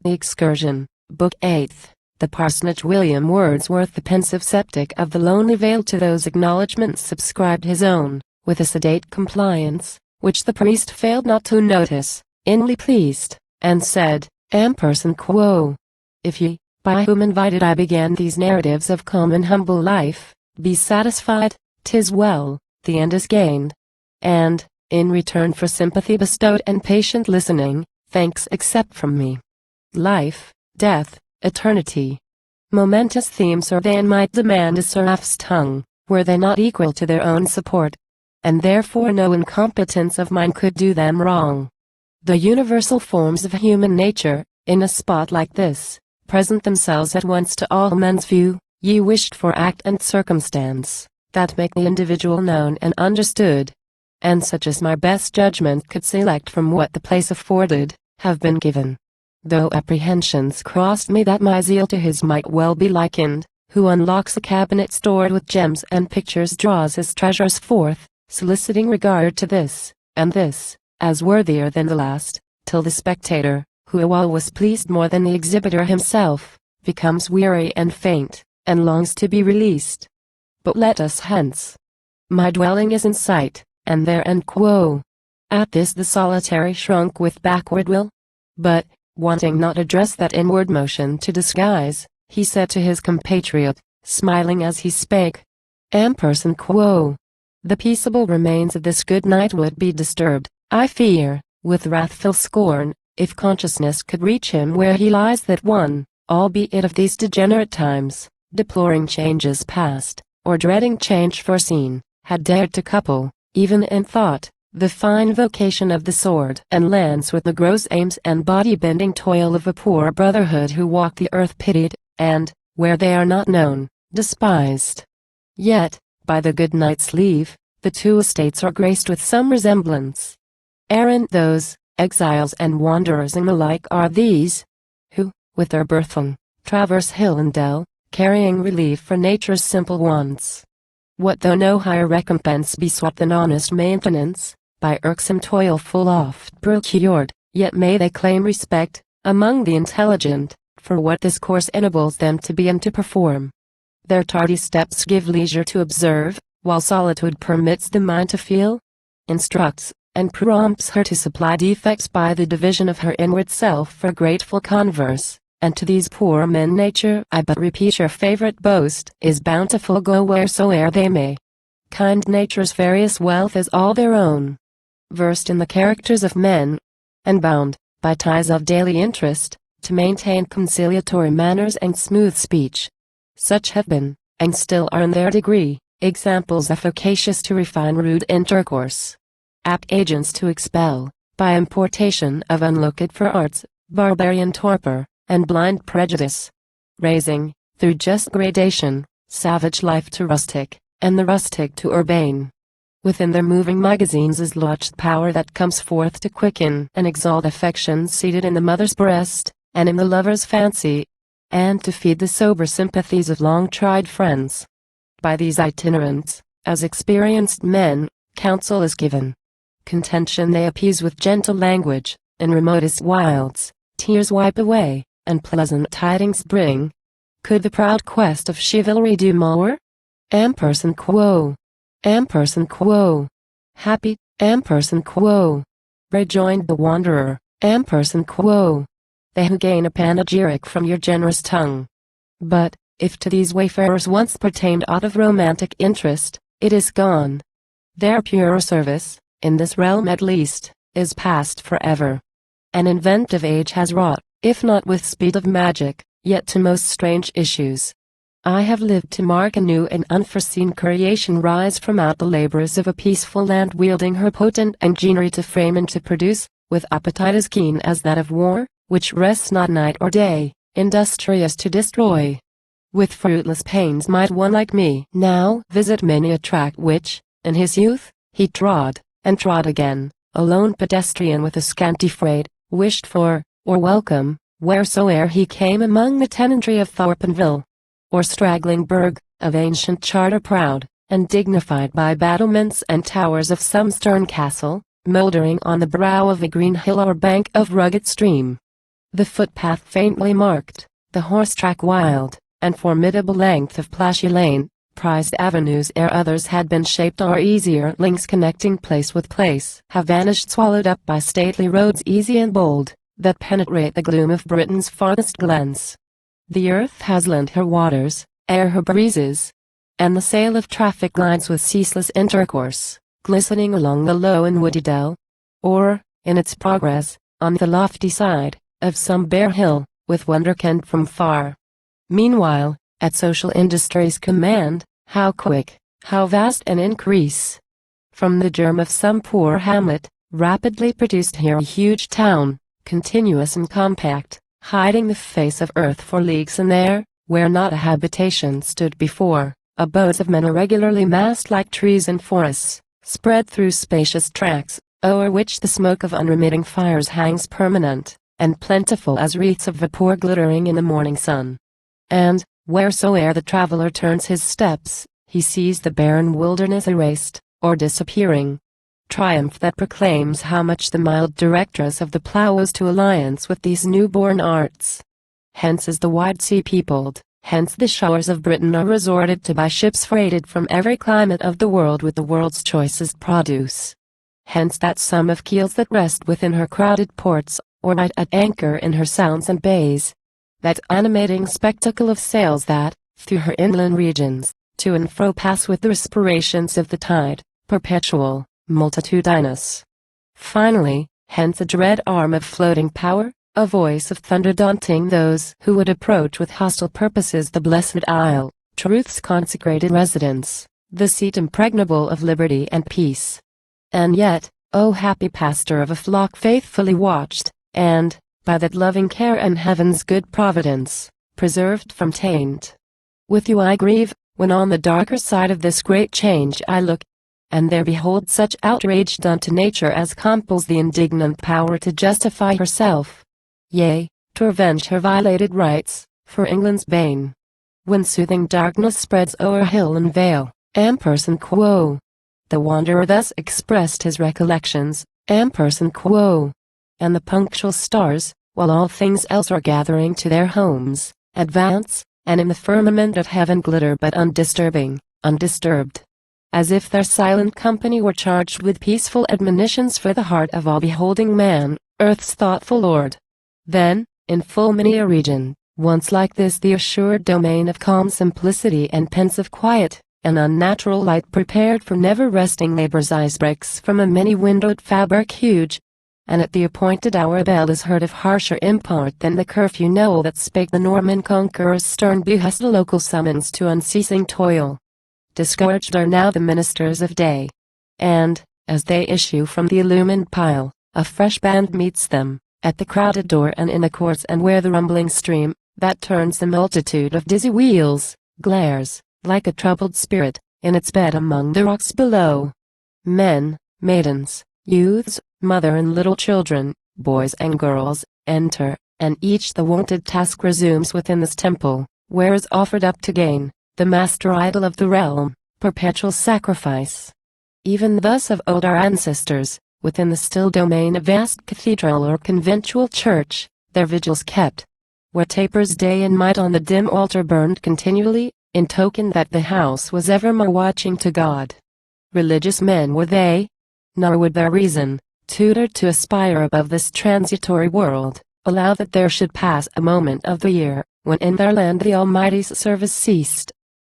The Excursion, Book 8th, The Parsonage. William Wordsworth, the pensive sceptic of the lonely vale, to those acknowledgments subscribed his own, with a sedate compliance, which the priest failed not to notice, inly pleased, and said, quo. If ye, by whom invited I began these narratives of common humble life, be satisfied, 'tis well, the end is gained. And, in return for sympathy bestowed and patient listening, thanks accept from me. Life, death, eternity. Momentous themes or they might demand a seraph's tongue, were they not equal to their own support. And therefore no incompetence of mine could do them wrong. The universal forms of human nature, in a spot like this, present themselves at once to all men's view, ye wished for act and circumstance, that make the individual known and understood. And such as my best judgment could select from what the place afforded, have been given. Though apprehensions crossed me that my zeal to his might well be likened, who unlocks a cabinet stored with gems and pictures, draws his treasures forth, soliciting regard to this, and this, as worthier than the last, till the spectator, who awhile was pleased more than the exhibitor himself, becomes weary and faint, and longs to be released. But let us hence. My dwelling is in sight, and there quo. At this the solitary shrunk with backward will. But, wanting not address that inward motion to disguise, he said to his compatriot, smiling as he spake, quo. The peaceable remains of this good knight would be disturbed, I fear, with wrathful scorn, if consciousness could reach him where he lies, that one, albeit of these degenerate times, deploring changes past, or dreading change foreseen, had dared to couple, even in thought, the fine vocation of the sword and lance with the gross aims and body-bending toil of a poor brotherhood who walk the earth pitied, and, where they are not known, despised. Yet, by the good knight's leave, the two estates are graced with some resemblance. Errant those, exiles and wanderers and the like are these, who, with their burthen, traverse hill and dell, carrying relief for nature's simple wants. What though no higher recompense be sought than honest maintenance, by irksome toil full oft procured, yet may they claim respect, among the intelligent, for what this course enables them to be and to perform. Their tardy steps give leisure to observe, while solitude permits the mind to feel, instructs, and prompts her to supply defects by the division of her inward self for grateful converse. And to these poor men nature, I but repeat your favorite boast, is bountiful, go wheresoe'er they may. Kind nature's various wealth is all their own. Versed in the characters of men, and bound, by ties of daily interest, to maintain conciliatory manners and smooth speech. Such have been, and still are in their degree, examples efficacious to refine rude intercourse. Apt agents to expel, by importation of unlooked-for arts, barbarian torpor, and blind prejudice. Raising, through just gradation, savage life to rustic, and the rustic to urbane. Within their moving magazines is lodged power that comes forth to quicken and exalt affections seated in the mother's breast, and in the lover's fancy, and to feed the sober sympathies of long-tried friends. By these itinerants, as experienced men, counsel is given. Contention they appease with gentle language, in remotest wilds, tears wipe away, and pleasant tidings bring. Could the proud quest of chivalry do more? Quo. Quo. Happy, quo. Rejoined the wanderer, quo. They who gain a panegyric from your generous tongue. But, if to these wayfarers once pertained aught of romantic interest, it is gone. Their purer service, in this realm at least, is past forever. An inventive age has wrought, if not with speed of magic, yet to most strange issues. I have lived to mark a new and unforeseen creation rise from out the labors of a peaceful land, wielding her potent enginery to frame and to produce, with appetite as keen as that of war, which rests not night or day, industrious to destroy. With fruitless pains might one like me now visit many a tract which, in his youth, he trod, and trod again, a lone pedestrian with a scanty freight, wished for, or welcome, wheresoe'er he came among the tenantry of Thorpenville, or straggling burg, of ancient charter proud, and dignified by battlements and towers of some stern castle, mouldering on the brow of a green hill or bank of rugged stream. The footpath faintly marked, the horse track wild, and formidable length of plashy lane, prized avenues ere others had been shaped or easier links connecting place with place have vanished swallowed up by stately roads easy and bold, that penetrate the gloom of Britain's farthest glens. The earth has lent her waters, air her breezes, and the sail of traffic glides with ceaseless intercourse, glistening along the low and woody dell, or, in its progress, on the lofty side of some bare hill, with wonder kenned from far. Meanwhile, at social industry's command, how quick, how vast an increase! From the germ of some poor hamlet, rapidly produced here a huge town, continuous and compact, hiding the face of earth for leagues in there, where not a habitation stood before, abodes of men irregularly massed like trees in forests, spread through spacious tracts, o'er which the smoke of unremitting fires hangs permanent, and plentiful as wreaths of vapor glittering in the morning sun. And, wheresoe'er the traveler turns his steps, he sees the barren wilderness erased, or disappearing. Triumph that proclaims how much the mild directress of the plough owes to alliance with these new-born arts. Hence is the wide sea peopled, hence the shores of Britain are resorted to by ships freighted from every climate of the world with the world's choicest produce. Hence that sum of keels that rest within her crowded ports, or night at anchor in her sounds and bays. That animating spectacle of sails that, through her inland regions, to and fro pass with the respirations of the tide, perpetual, multitudinous. Finally, hence a dread arm of floating power, a voice of thunder daunting those who would approach with hostile purposes the blessed isle, truth's consecrated residence, the seat impregnable of liberty and peace. And yet, O happy pastor of a flock faithfully watched, and, by that loving care and heaven's good providence, preserved from taint. With you I grieve, when on the darker side of this great change I look, and there behold such outrage done to nature as compels the indignant power to justify herself, yea, to revenge her violated rights, for England's bane. When soothing darkness spreads o'er hill and vale, ampersand quo. The wanderer thus expressed his recollections, ampersand quo. And the punctual stars, while all things else are gathering to their homes, advance, and in the firmament of heaven glitter but undisturbed. As if their silent company were charged with peaceful admonitions for the heart of all beholding man, earth's thoughtful lord. Then, in full many a region, once like this the assured domain of calm simplicity and pensive quiet, an unnatural light prepared for never-resting labor's eyes breaks from a many-windowed fabric huge, and at the appointed hour a bell is heard of harsher import than the curfew knell that spake the Norman conqueror's stern behest, a local summons to unceasing toil. Discouraged are now the ministers of day, and, as they issue from the illumined pile, a fresh band meets them, at the crowded door and in the courts, and where the rumbling stream, that turns the multitude of dizzy wheels, glares, like a troubled spirit, in its bed among the rocks below. Men, maidens, youths, mother and little children, boys and girls, enter, and each the wonted task resumes within this temple, where is offered up to gain, the master idol of the realm, perpetual sacrifice. Even thus of old our ancestors, within the still domain of vast cathedral or conventual church, their vigils kept, where tapers day and night on the dim altar burned continually, in token that the house was evermore watching to God. Religious men were they, nor would their reason, tutored to aspire above this transitory world, allow that there should pass a moment of the year, when in their land the Almighty's service ceased.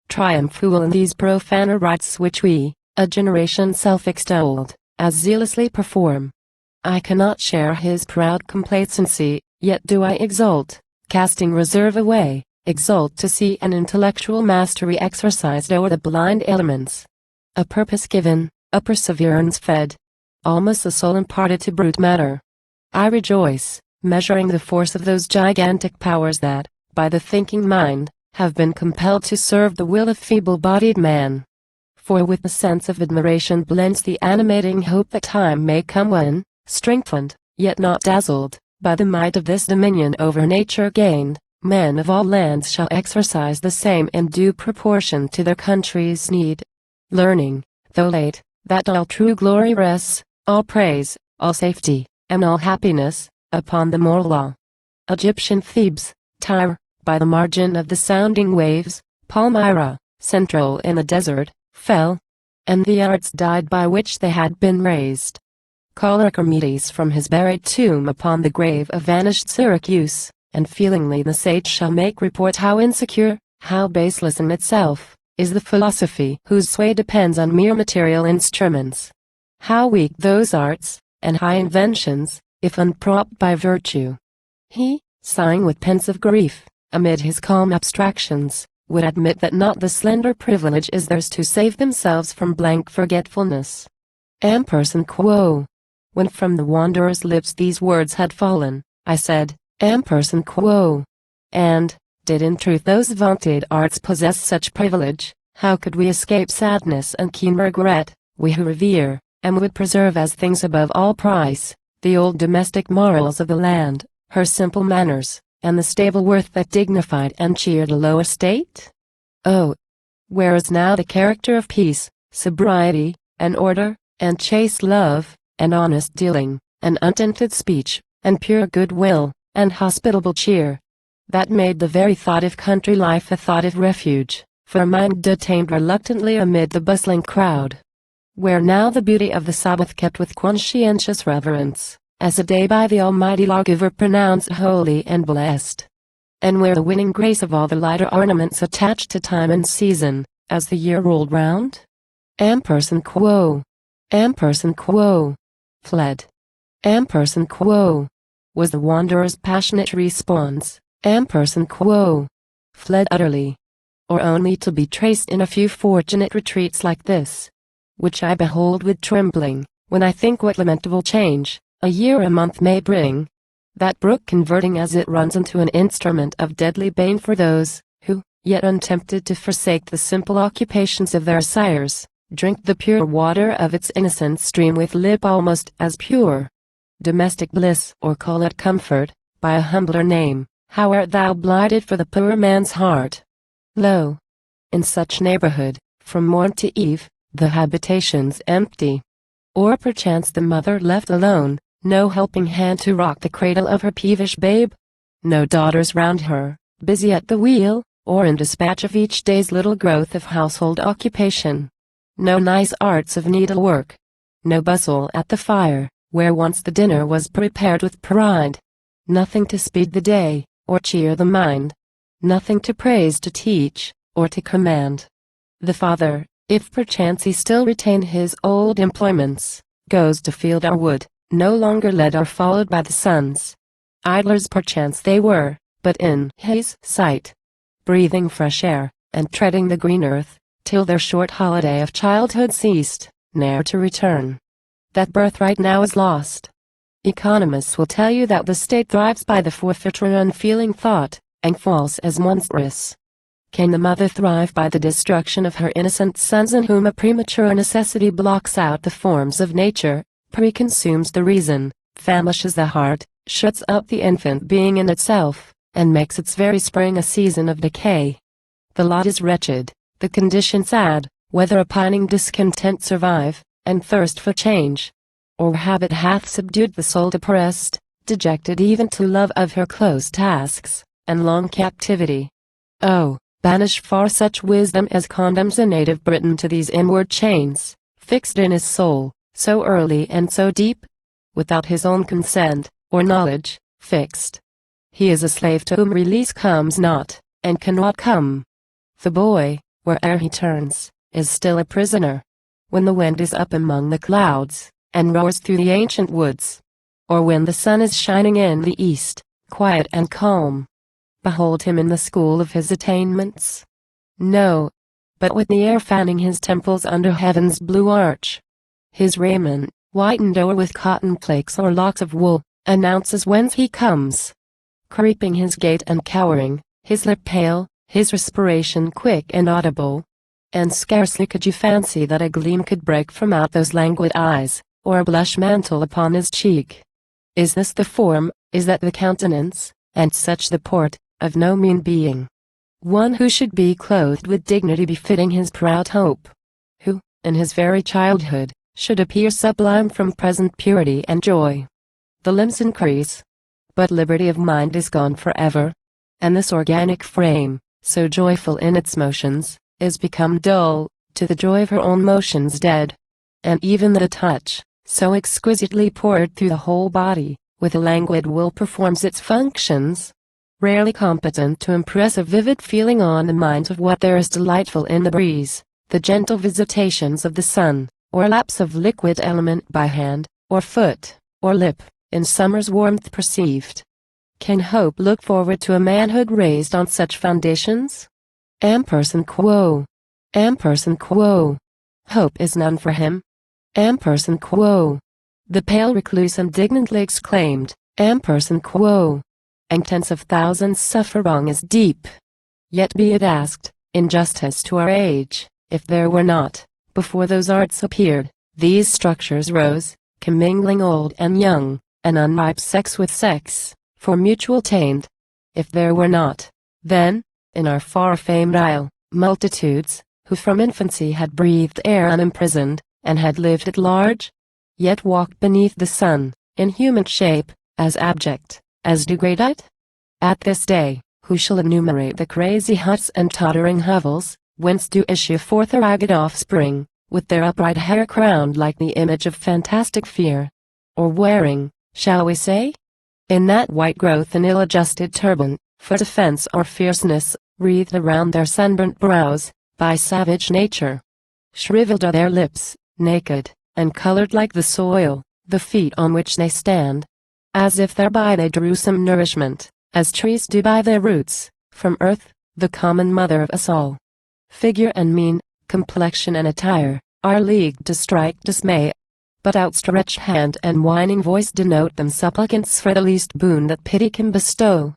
Triumph who will in these profaner rites which we, a generation self-extolled, as zealously perform. I cannot share his proud complacency, yet do I exult, casting reserve away, exult to see an intellectual mastery exercised o'er the blind elements. A purpose given, a perseverance fed, almost a soul imparted to brute matter. I rejoice, measuring the force of those gigantic powers that, by the thinking mind, have been compelled to serve the will of feeble-bodied man. For with the sense of admiration blends the animating hope that time may come when, strengthened, yet not dazzled, by the might of this dominion over nature gained, men of all lands shall exercise the same in due proportion to their country's need. Learning, though late, that all true glory rests, all praise, all safety, and all happiness, upon the moral law. Egyptian Thebes, Tyre, by the margin of the sounding waves, Palmyra, central in the desert, fell, and the arts died by which they had been raised. Call Archimedes from his buried tomb upon the grave of vanished Syracuse, and feelingly the sage shall make report how insecure, how baseless in itself, is the philosophy whose sway depends on mere material instruments. How weak those arts, and high inventions, if unpropped by virtue. He, sighing with pensive grief, amid his calm abstractions, would admit that not the slender privilege is theirs to save themselves from blank forgetfulness. Ampersand quo. When from the wanderer's lips these words had fallen, I said, Ampersand quo. And, did in truth those vaunted arts possess such privilege, how could we escape sadness and keen regret, we who revere, and would preserve as things above all price, the old domestic morals of the land, her simple manners, and the stable worth that dignified and cheered a low estate? Oh! Where is now the character of peace, sobriety, and order, and chaste love, and honest dealing, and untinted speech, and pure goodwill, and hospitable cheer, that made the very thought of country life a thought of refuge, for a mind detained reluctantly amid the bustling crowd? Where now the beauty of the Sabbath kept with conscientious reverence, as a day by the Almighty Lawgiver pronounced holy and blessed? And where the winning grace of all the lighter ornaments attached to time and season, as the year rolled round? Ampersand quo. Ampersand quo. Fled. Ampersand quo. Was the wanderer's passionate response. Ampersand quo. Fled utterly. Or only to be traced in a few fortunate retreats like this, which I behold with trembling, when I think what lamentable change a year or a month may bring, that brook converting as it runs into an instrument of deadly bane for those, who, yet untempted to forsake the simple occupations of their sires, drink the pure water of its innocent stream with lip almost as pure. Domestic bliss, or call it comfort, by a humbler name, how art thou blighted for the poor man's heart! Lo! In such neighborhood, from morn to eve, the habitation's empty. Or perchance the mother left alone, no helping hand to rock the cradle of her peevish babe? No daughters round her, busy at the wheel, or in dispatch of each day's little growth of household occupation? No nice arts of needlework? No bustle at the fire, where once the dinner was prepared with pride? Nothing to speed the day, or cheer the mind? Nothing to praise, to teach, or to command? The father, if perchance he still retain his old employments, goes to field or wood, no longer led or followed by the sons. Idlers perchance they were, but in his sight, breathing fresh air, and treading the green earth, till their short holiday of childhood ceased, ne'er to return. That birthright now is lost. Economists will tell you that the state thrives by the forfeiture of unfeeling thought, and falls as monstrous. Can the mother thrive by the destruction of her innocent sons, in whom a premature necessity blocks out the forms of nature, preconsumes the reason, famishes the heart, shuts up the infant being in itself, and makes its very spring a season of decay? The lot is wretched, the condition sad, whether a pining discontent survive, and thirst for change, or habit hath subdued the soul depressed, dejected even to love of her close tasks, and long captivity. Oh, banish far such wisdom as condemns a native Briton to these inward chains, fixed in his soul, so early and so deep, without his own consent, or knowledge, fixed. He is a slave to whom release comes not, and cannot come. The boy, where'er he turns, is still a prisoner. When the wind is up among the clouds, and roars through the ancient woods, or when the sun is shining in the east, quiet and calm, behold him in the school of his attainments? No, but with the air fanning his temples under heaven's blue arch. His raiment, whitened o'er with cotton flakes or locks of wool, announces whence he comes. Creeping his gait and cowering, his lip pale, his respiration quick and audible. And scarcely could you fancy that a gleam could break from out those languid eyes, or a blush mantle upon his cheek. Is this the form, is that the countenance, and such the port, of no mean being? One who should be clothed with dignity befitting his proud hope. Who, in his very childhood, should appear sublime from present purity and joy. The limbs increase. but liberty of mind is gone forever. And this organic frame, so joyful in its motions, is become dull, to the joy of her own motions dead. And even the touch, so exquisitely poured through the whole body, with a languid will performs its functions, rarely competent to impress a vivid feeling on the minds of what there is delightful in the breeze, the gentle visitations of the sun, or lapse of liquid element by hand, or foot, or lip, in summer's warmth perceived. Can hope look forward to a manhood raised on such foundations? Ampersand quo. Ampersand quo. Hope is none for him. Ampersand quo. The pale recluse indignantly exclaimed, Ampersand quo. And tens of thousands suffer wrong as deep. Yet be it asked, in justice to our age, if there were not, before those arts appeared, these structures rose, commingling old and young, and unripe sex with sex, for mutual taint. If there were not, then, in our far-famed isle, multitudes, who from infancy had breathed air unimprisoned, and had lived at large, yet walked beneath the sun, in human shape, as abject, as degraded? At this day, who shall enumerate the crazy huts and tottering hovels, whence do issue forth a ragged offspring, with their upright hair crowned like the image of fantastic fear? Or wearing, shall we say, in that white growth an ill-adjusted turban, for defense or fierceness, wreathed around their sunburnt brows, by savage nature. Shriveled are their lips, naked, and colored like the soil, the feet on which they stand, as if thereby they drew some nourishment, as trees do by their roots, from earth, the common mother of us all. Figure and mien, complexion and attire, are leagued to strike dismay, but outstretched hand and whining voice denote them supplicants for the least boon that pity can bestow.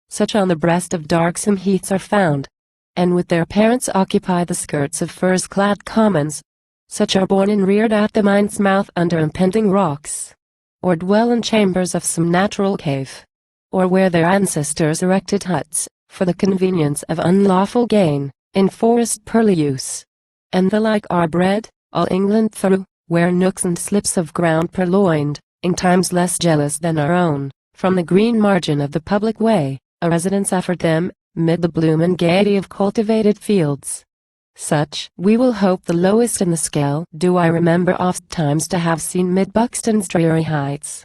Such on the breast of darksome heaths are found, and with their parents occupy the skirts of furze-clad commons. Such are born and reared at the mind's mouth under impending rocks, or dwell in chambers of some natural cave, or where their ancestors erected huts, for the convenience of unlawful gain, in forest purlieux. And the like are bred, all England through, where nooks and slips of ground purloined, in times less jealous than our own, from the green margin of the public way, a residence offered them, mid the bloom and gaiety of cultivated fields. Such, we will hope the lowest in the scale, do I remember oft times to have seen mid Buxton's dreary heights.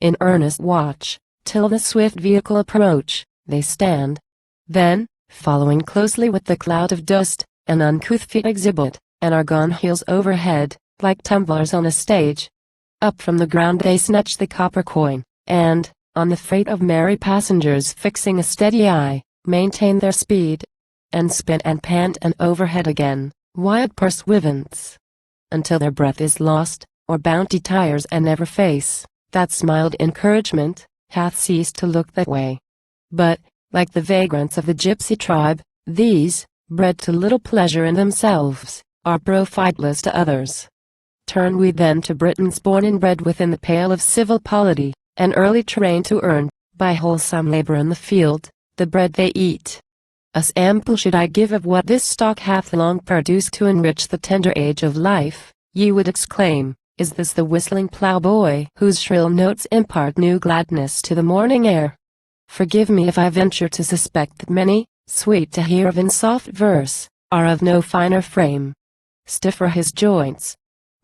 In earnest watch, till the swift vehicle approach, they stand. Then, following closely with the cloud of dust, an uncouth feet exhibit, and are gone heels overhead, like tumblers on a stage. Up from the ground they snatch the copper coin, and, on the freight of merry passengers fixing a steady eye, maintain their speed, and spin and pant and overhead again, wild pursuivants, until their breath is lost, or bounty tires and never face, that smiled encouragement, hath ceased to look that way. But, like the vagrants of the gypsy tribe, these, bred to little pleasure in themselves, are profitless to others. Turn we then to Britons born and bred within the pale of civil polity, and early trained to earn, by wholesome labor in the field, the bread they eat. A sample should I give of what this stock hath long produced to enrich the tender age of life, ye would exclaim, is this the whistling ploughboy whose shrill notes impart new gladness to the morning air? Forgive me if I venture to suspect that many, sweet to hear of in soft verse, are of no finer frame. Stiff are his joints.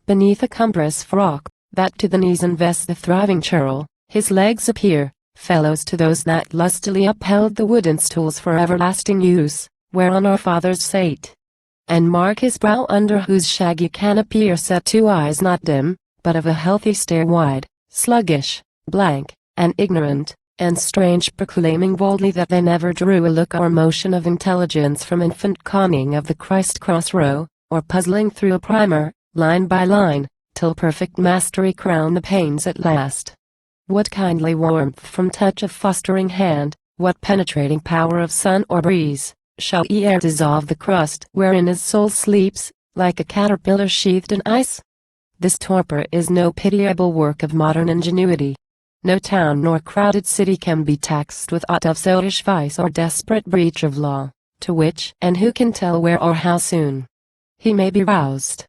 Beneath a cumbrous frock, that to the knees invests the thriving churl, his legs appear, fellows to those that lustily upheld the wooden stools for everlasting use, whereon our fathers sate. And mark his brow under whose shaggy canopy are set two eyes not dim, but of a healthy stare wide, sluggish, blank, and ignorant, and strange, proclaiming boldly that they never drew a look or motion of intelligence from infant conning of the Christ-cross row, or puzzling through a primer, line by line, till perfect mastery crown the pains at last. What kindly warmth from touch of fostering hand, what penetrating power of sun or breeze, shall e'er dissolve the crust wherein his soul sleeps, like a caterpillar sheathed in ice? This torpor is no pitiable work of modern ingenuity. No town nor crowded city can be taxed with aught of sottish vice or desperate breach of law, to which, and who can tell where or how soon, he may be roused.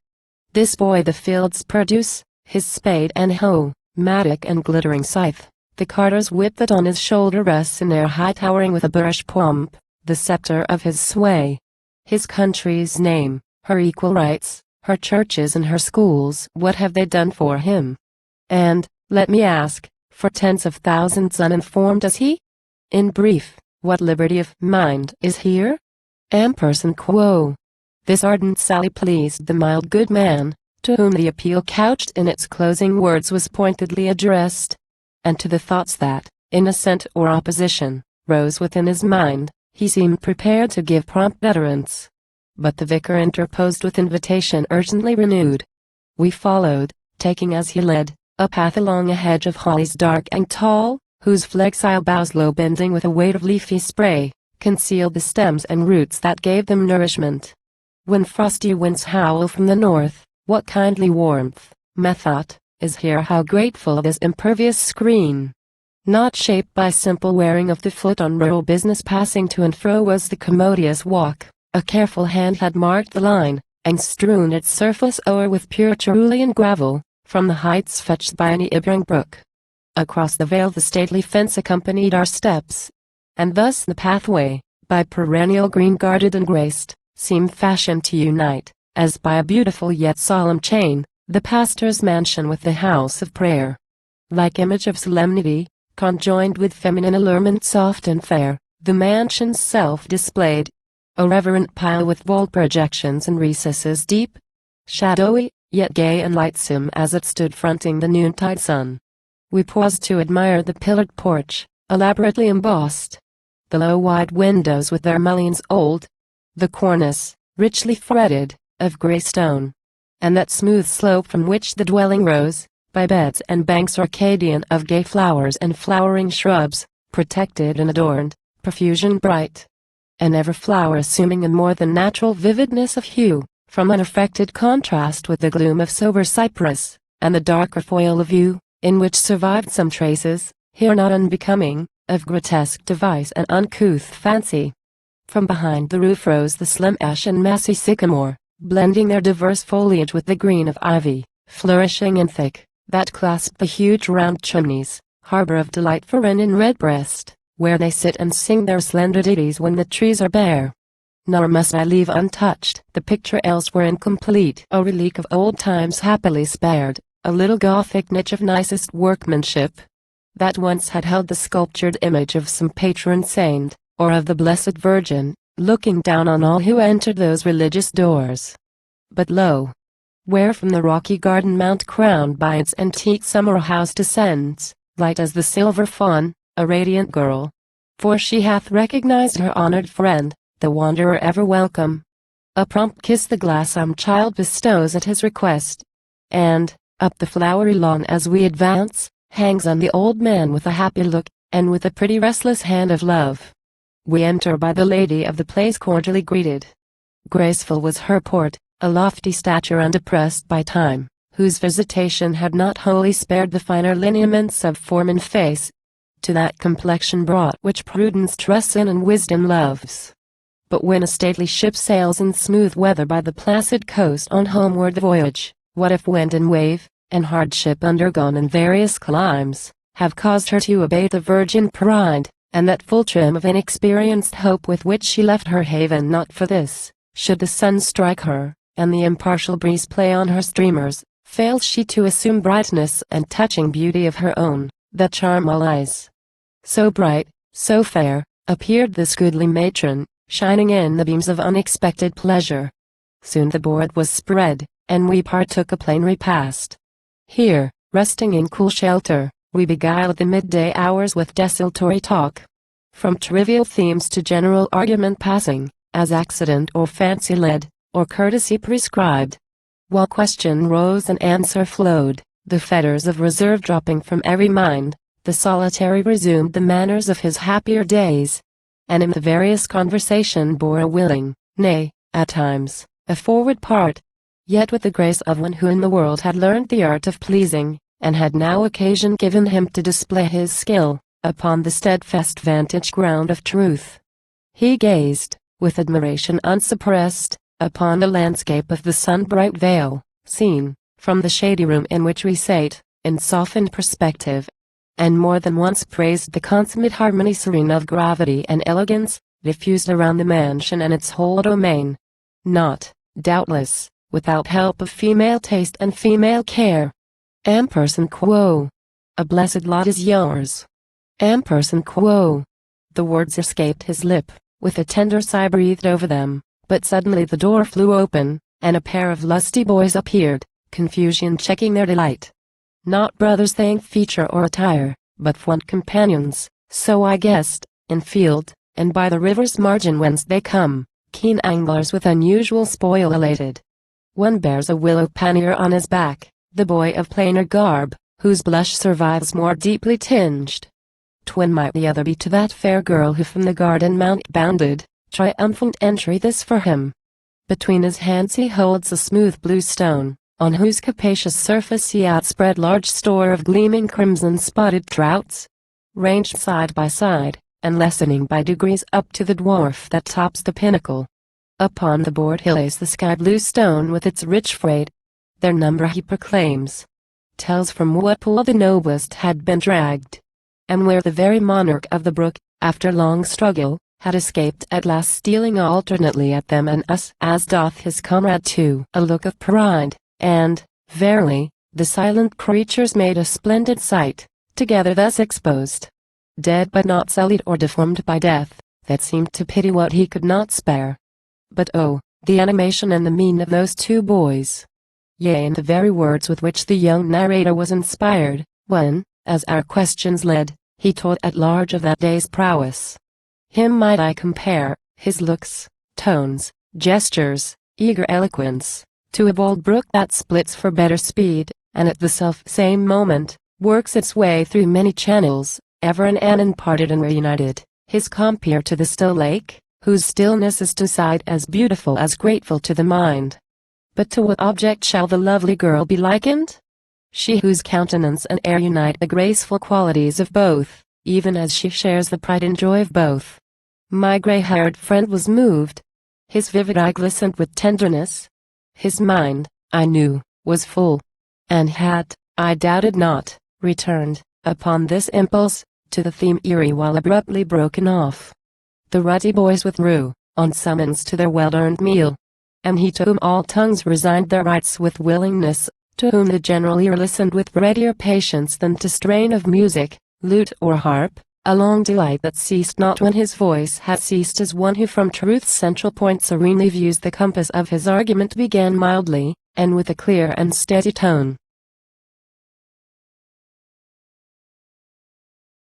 This boy the fields produce, his spade and hoe, mattock and glittering scythe, The carter's whip that on his shoulder rests in air high towering with a boorish pomp, the scepter of his sway. His country's name, her equal rights, her churches and her schools, what have they done for him? And, let me ask, for tens of thousands uninformed as he? In brief, what liberty of mind is here? Ampersand quo. This ardent sally pleased the mild good man, to whom the appeal couched in its closing words was pointedly addressed, and to the thoughts that, in assent or opposition, rose within his mind, he seemed prepared to give prompt utterance. But the vicar interposed with invitation urgently renewed. We followed, taking as he led, a path along a hedge of hollies dark and tall, whose flexile boughs low bending with a weight of leafy spray, concealed the stems and roots that gave them nourishment. When frosty winds howl from the north, what kindly warmth, methought, is here how grateful this impervious screen. Not shaped by simple wearing of the foot on rural business passing to and fro was the commodious walk, a careful hand had marked the line, and strewn its surface o'er with pure cerulean gravel, from the heights fetched by an Ibring brook. Across the vale the stately fence accompanied our steps, and thus the pathway, by perennial green guarded and graced, seemed fashioned to unite, as by a beautiful yet solemn chain, the pastor's mansion with the house of prayer. Like image of solemnity, conjoined with feminine allurement soft and fair, the mansion's self displayed a reverent pile with bold projections and recesses deep, shadowy, yet gay and lightsome as it stood fronting the noontide sun. We paused to admire the pillared porch, elaborately embossed, the low wide windows with their mullions old, the cornice, richly fretted, of grey stone, and that smooth slope from which the dwelling rose, by beds and banks Arcadian of gay flowers and flowering shrubs, protected and adorned, profusion bright, and every flower assuming a more than natural vividness of hue, from unaffected contrast with the gloom of sober cypress, and the darker foil of yew, in which survived some traces, here not unbecoming, of grotesque device and uncouth fancy. From behind the roof rose the slim ash and massy sycamore, blending their diverse foliage with the green of ivy, flourishing and thick, that clasped the huge round chimneys, harbor of delight for wren and redbreast, where they sit and sing their slender ditties when the trees are bare. Nor must I leave untouched the picture elsewhere incomplete, a relic of old times happily spared, a little Gothic niche of nicest workmanship, that once had held the sculptured image of some patron saint, or of the Blessed Virgin, looking down on all who entered those religious doors. But lo! where from the rocky garden mount crowned by its antique summer house descends, light as the silver fawn, a radiant girl. For she hath recognized her honored friend, the wanderer ever welcome. A prompt kiss the gladsome child bestows at his request, and, up the flowery lawn as we advance, hangs on the old man with a happy look, and with a pretty restless hand of love. We enter by the lady of the place cordially greeted. Graceful was her port, a lofty stature undepressed by time, whose visitation had not wholly spared the finer lineaments of form and face, to that complexion brought which prudence trusts in and wisdom loves. But when a stately ship sails in smooth weather by the placid coast on homeward voyage, what if wind and wave, and hardship undergone in various climes, have caused her to abate the virgin pride, and that full trim of inexperienced hope with which she left her haven not for this, should the sun strike her, and the impartial breeze play on her streamers, fails she to assume brightness and touching beauty of her own, that charm all eyes. So bright, so fair, appeared this goodly matron, shining in the beams of unexpected pleasure. Soon the board was spread, and we partook a plain repast. Here, resting in cool shelter, we beguiled the midday hours with desultory talk. From trivial themes to general argument passing, as accident or fancy led, or courtesy prescribed. While question rose and answer flowed, the fetters of reserve dropping from every mind, the solitary resumed the manners of his happier days, and in the various conversation bore a willing, nay, at times, a forward part, yet with the grace of one who in the world had learned the art of pleasing, and had now occasion given him to display his skill, upon the steadfast vantage ground of truth. He gazed, with admiration unsuppressed, upon the landscape of the sun-bright vale, seen, from the shady room in which we sate, in softened perspective, and more than once praised the consummate harmony serene of gravity and elegance, diffused around the mansion and its whole domain. Not, doubtless, without help of female taste and female care. Ampersand quo. A blessed lot is yours. Ampersand quo. The words escaped his lip, with a tender sigh breathed over them, but suddenly the door flew open, and a pair of lusty boys appeared, confusion checking their delight. Not brothers thank feature or attire, but fond companions, so I guessed, in field, and by the river's margin whence they come, keen anglers with unusual spoil elated. One bears a willow pannier on his back, the boy of plainer garb, whose blush survives more deeply tinged. Twin might the other be to that fair girl who from the garden mount bounded, triumphant entry this for him. Between his hands he holds a smooth blue stone, on whose capacious surface he outspread large store of gleaming crimson-spotted trouts, ranged side by side, and lessening by degrees up to the dwarf that tops the pinnacle. Upon the board he lays the sky-blue stone with its rich freight. Their number he proclaims, tells from what pool the noblest had been dragged, and where the very monarch of the brook, after long struggle, had escaped at last, stealing alternately at them and us, as doth his comrade too. A look of pride, and, verily, the silent creatures made a splendid sight, together thus exposed. Dead but not sullied or deformed by death, that seemed to pity what he could not spare. But oh, the animation and the mien of those two boys! Yea, and the very words with which the young narrator was inspired, when, as our questions led, he told at large of that day's prowess. Him might I compare, his looks, tones, gestures, eager eloquence, to a bold brook that splits for better speed, and at the self-same moment, works its way through many channels, ever and anon parted and reunited, his compeer to the still lake, whose stillness is to sight as beautiful as grateful to the mind. But to what object shall the lovely girl be likened? She whose countenance and air unite the graceful qualities of both, even as she shares the pride and joy of both. My gray-haired friend was moved. His vivid eye glistened with tenderness. His mind, I knew, was full, and had, I doubted not, returned, upon this impulse, to the theme eerie while abruptly broken off. The ruddy boys withdrew, on summons to their well-earned meal. And he to whom all tongues resigned their rights with willingness, to whom the general ear listened with readier patience than to strain of music, lute or harp, a long delight that ceased not when his voice had ceased, as one who from truth's central point serenely views the compass of his argument, began mildly, and with a clear and steady tone.